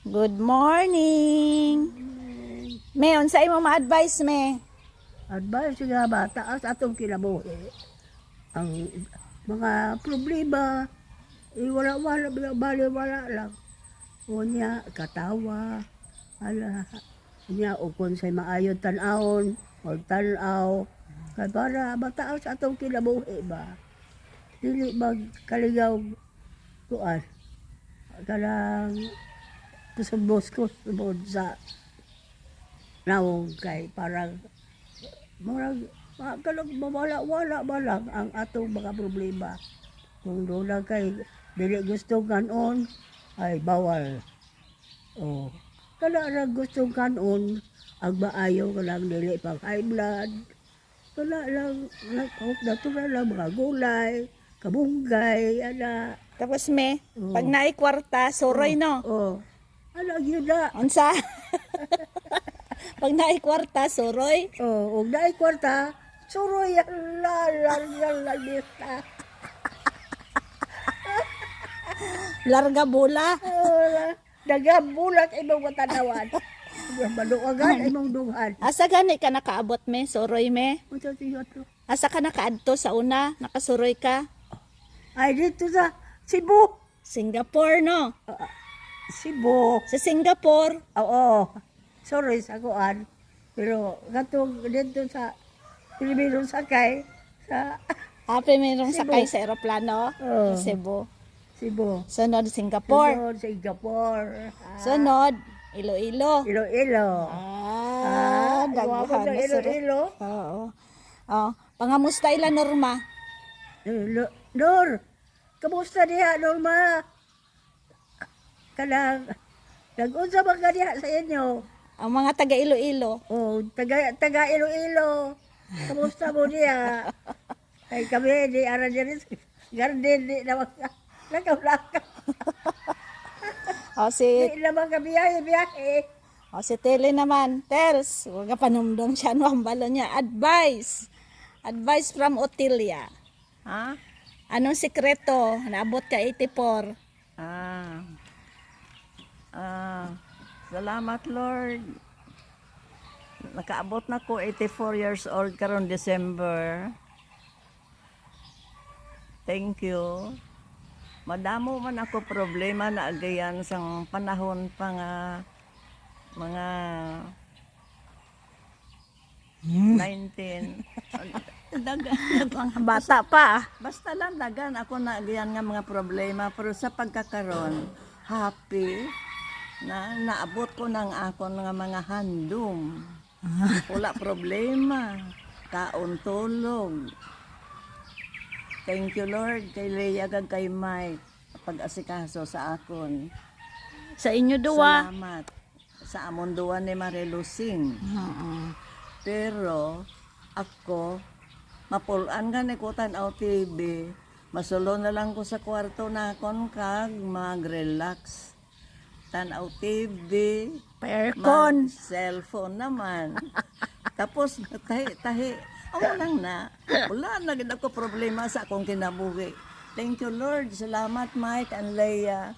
Good morning. Me, unsay mo ma-advise me? Advice nga bata sa atong kinabuhi. Ang mga problema, wala-wala, bali-wala lang. Unya, katawa, ala, unya, o kung sa'y maayod tanawon, magtanaw, kaya para bata sa atong kinabuhi ba? Dili magkaligaw kuan. Kanang kusubos ko subod sa nawong kay parang murag kalag mawala-wala ba lang ang atong mga problema. Kung doon lang kay dili gusto kanon ay bawal. O kana ra gusto kanon ang maayo ka lang dili pang high blood. Kana lang natural lang mga gulay, kabunggay, ana. Tapos me, pag naay kwarta, suroy no. Oh. Ano yun na? Unsa? Pag naay kwarta, suroy. Oh, og naay kwarta, suroy yan la lista. Larga bola. Nagabulat imong matanawan. Maduagan imong dunghan. Asa gani ka nakaabot me, suroy me? Unsa siya to? Asa ka nakaadto sa una, nakasuroy ka? Ay dito sa Cebu. Singapore no. Cebu. Sa Singapore, Oo. Sorry sa kuan. Pero katong dito sa Pilipino sakay sa happy mayroong Cebu. sakay sa eroplano Oo. sa Cebu. Cebu. Sunod Singapore. Sunod, Singapore. Sunod Iloilo. Iloilo. Daghan Daghan na sir. Iloilo. Oo. Oh, pangamusta ila Norma? Nor, kamusta diha, Norma? Kanang, nag-unsa ba ka diha sa inyo? Ang mga taga Iloilo. Oh, taga Iloilo. Kamusta mo diha? Ay kami, di ara diri garden, di naman ka. Lakaw-lakaw. O si Di naman ka biyahe. si Tele naman. Tels, huwag ka panumdum siya no ang balo niya. Advice. Advice from Otilia. Ha? Anong sikreto? Naabot ka 84. Salamat Lord. Nakaabot na ko 84 years old karon December. Thank you. Madamo man ako problema na agayan sang panahon pa nga mga 19. Mga bata pa. Basta lang dagan ako na agayan nga mga problema pero sa pagkakaron happy na naabot ko ng akon nga mga handom. Wala problema. Kaon tulog. Thank you Lord kay Leia kag kay Mike pag-asikaso sa akon. Sa inyo duwa. Salamat sa amon duwa ni Marilusing. Pero ako mapulan nga ni ko tan-aw TV. Masulo na lang ko sa kwarto nakon kag mag-relax. Tan-aw TV, Pa-aircon. cellphone naman. Tapos tahi amo lang na. Wala na gid ako problema sa akong kinabuhi. Thank you Lord. Salamat Mike and Leia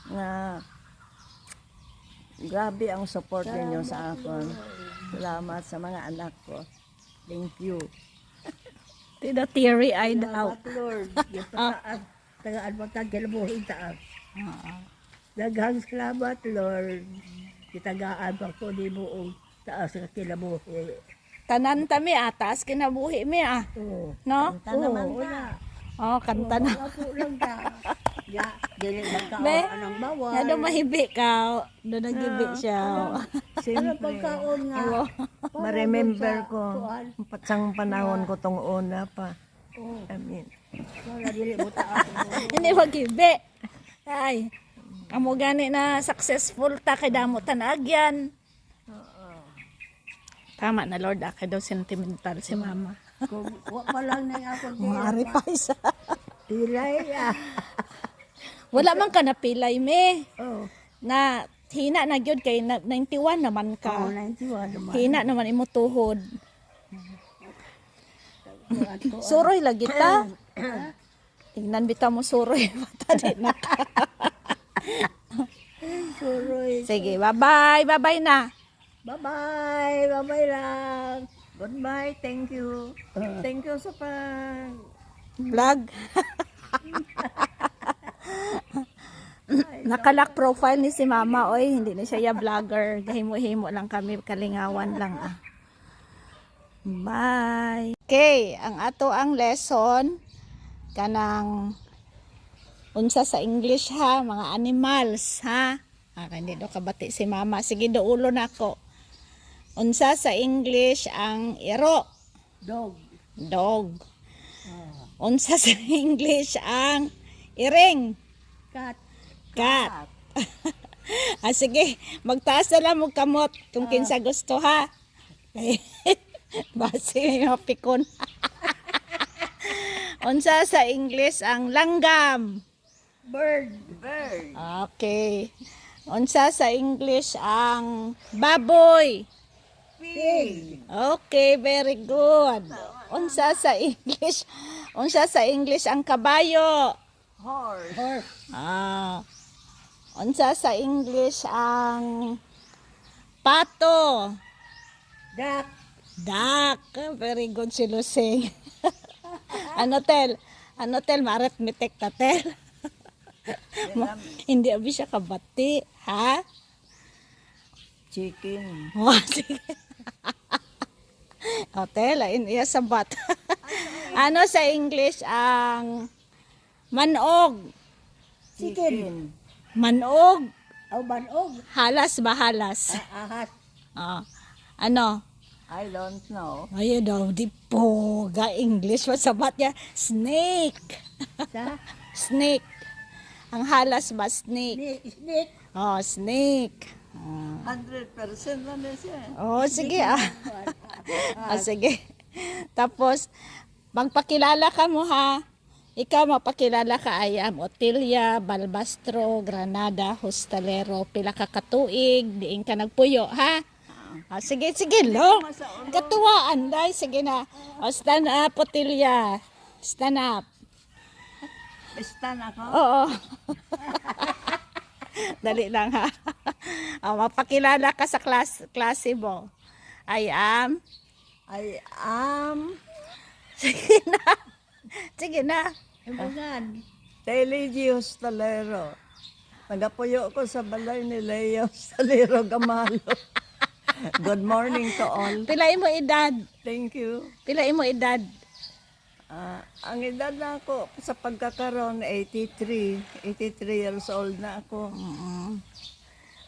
nga grabe ang support ninyo sa akon. Salamat sa mga anak ko. Thank you. Tida teary-eyed out. Salamat, Lord. Tagaan mo tang kinabuhi taas. Daghang salamat, Lord. Kitagaan pa ko di mo taas sa kinabuhi. Tanan tami atas kinabuhi mi ah. Oo. No? Kanta naman Oo, ka. wala. Oh, kanta na. Ako lang ka. Ya, dili Be, magkaon ng bawal. Nga daw mahibi ka. Doon naghibi siya. Ano pagkaon nga? Ma-remember ko patsang panahon ko tong una pa. Oo. I mean, Wala dili mo taas. Hindi maghibi. Ay, amo gani na successful ta kay damo tanagyan. Tama na Lord, kay daw sentimental si Mama. Kung wa pa lang na yung akong Mari pa isa. tilay. Wala man ka napilay me. Oh, Na hina na gyud kay 91 naman ka. 91 naman. Hina naman imo tuhod. Suroy lagi ta. Tingnan bitaw mo suroy mata di na ka. suroy. Sige, bye-bye. Bye-bye na. Bye-bye. Bye-bye lang. Goodbye, thank you. Thank you sa pag... Vlog. Nakalak profile ni si Mama. Oy, hindi na siya ya vlogger. Gahimo-himo lang kami. Kalingawan lang ah. Bye. Okay, ang ato ang lesson kanang unsa sa English ha, mga animals ha. Hindi do kabati si Mama. Sige do ulo nako. Unsa sa English ang iro? Dog. Dog. Unsa sa English ang iring? Cat. Cat. Sige, magtaas na lang mo kamot kung kinsa gusto ha. Basi yung pikon. Unsa sa English ang langgam? Bird. Bird. Okay. Unsa sa English ang baboy? Pig. Okay, very good. Unsa sa English? Unsa sa English ang kabayo? Horse. Horse. Unsa sa English ang pato? Duck. Duck. Very good si Lusing. Ano tel? Ano tel? Arithmetic ta tel. Hindi abi siya kabati, ha? Chicken. Oh, sige. Hotel, lain iya sabat. Ano sa English ang manog? Chicken. Manog. Aw banog. Halas ba halas? Ahas. Ano? I don't know. Ayun daw, di po. Ga English, masabat niya. Snake. Sa Snake. Ang halas ba snake? snake. Oh, snake. 100% na na siya. Oh, sige ah. Sige. Tapos, magpakilala ka mo ha. Ikaw magpakilala ka I am Otilia Balbastro Granada Hostalero. Pila ka katuig, diin ka nagpuyo ha. Sige, sige lo. Katuwaan dai, sige na. Stand up Otilia. Stand up. Stan ako. Oo. Dali lang ha. Magpakilala ka sa klase mo. I am. Sige na. Sige na. Ibugan. Telly G. Hostalero. Nagapuyo ko sa balay ni Leo Hostalero Gamalo. Good morning to all. Pilay mo edad. Thank you. Pilay mo edad. Ang edad na ako sa pagkakaroon 83 years old na ako.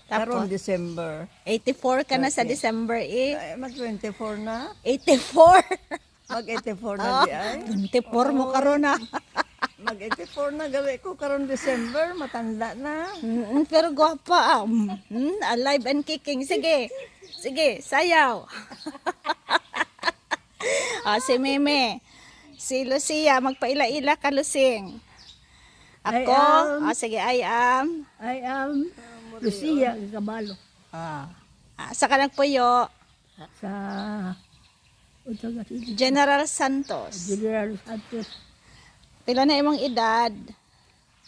Karon Tapos, December. 84 ka na sa December eh. Ay, mag 24 na. 84. Mag 84 na di ay. 24 mo karon na. Mag 84 na gawi ko karon December, matanda na. Pero gwapa. Alive and kicking. Sige. Sige, sayaw. Si Meme. Si Lucia, magpaila-ila ka, Lusing. Ako, sige, I am. Lucia Gabalo. Sa kanang puyo, Sa Utsaga City. General Santos. General Santos. Pila na imong edad?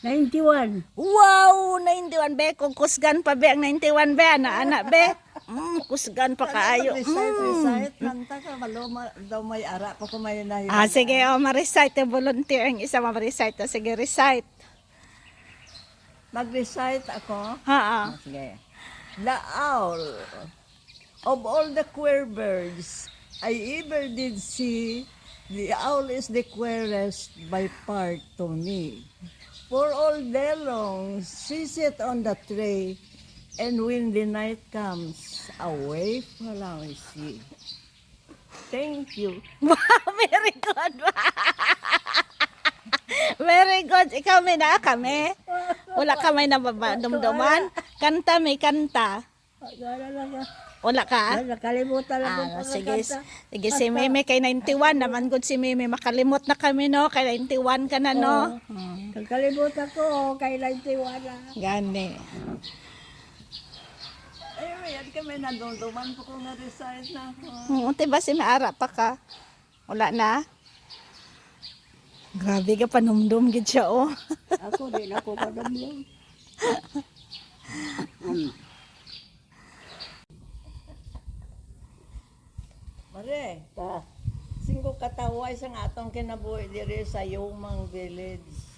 91. Wow, 91 be. Kung kusgan pa be ang 91 be, anak be. Kusgan pa kaayo. Recite, kanta ka, maluma daw may ara pa kumain na yun. Sige, ma-recite. Volunteer ang isa ma-recite. Sige, recite. Mag-recite ako. Sige. The owl, of all the queer birds I ever did see, the owl is the queerest by part to me. For all day long, she sit on the tray, and when the night comes, away from she. Thank you. Wow, very good. Very good. Ikaw may na kami. Wala ka may nababadumduman. Kanta may kanta. Wala ka? Nakalimutan lang ko. Sige, sige si Meme kay 91 naman good si Meme makalimot na kami no kay 91 ka na no. Nakalimutan ko kay 91 na. Gani. Ay, may kami nadumduman po kung na-recite na ako. Unti ba si maara pa ka? Wala na. Grabe ka panumdum gid siya oh. Ako din ako kadamdam. Mare, Ta, singko kataway sang atong kinabuhi diri sa Yumang Village.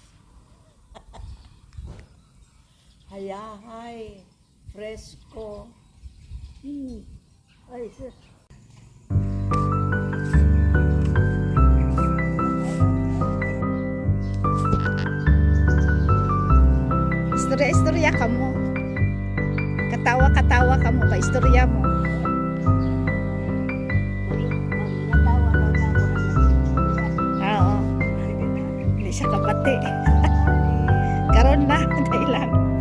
Hayahay, fresco. ay, sus. Istorya-istorya ka mo. Katawa-katawa ka mo ba? Istorya mo. Natawa daw na ako ng Oo. Hindi siya kapati. Karon na, dahil lang.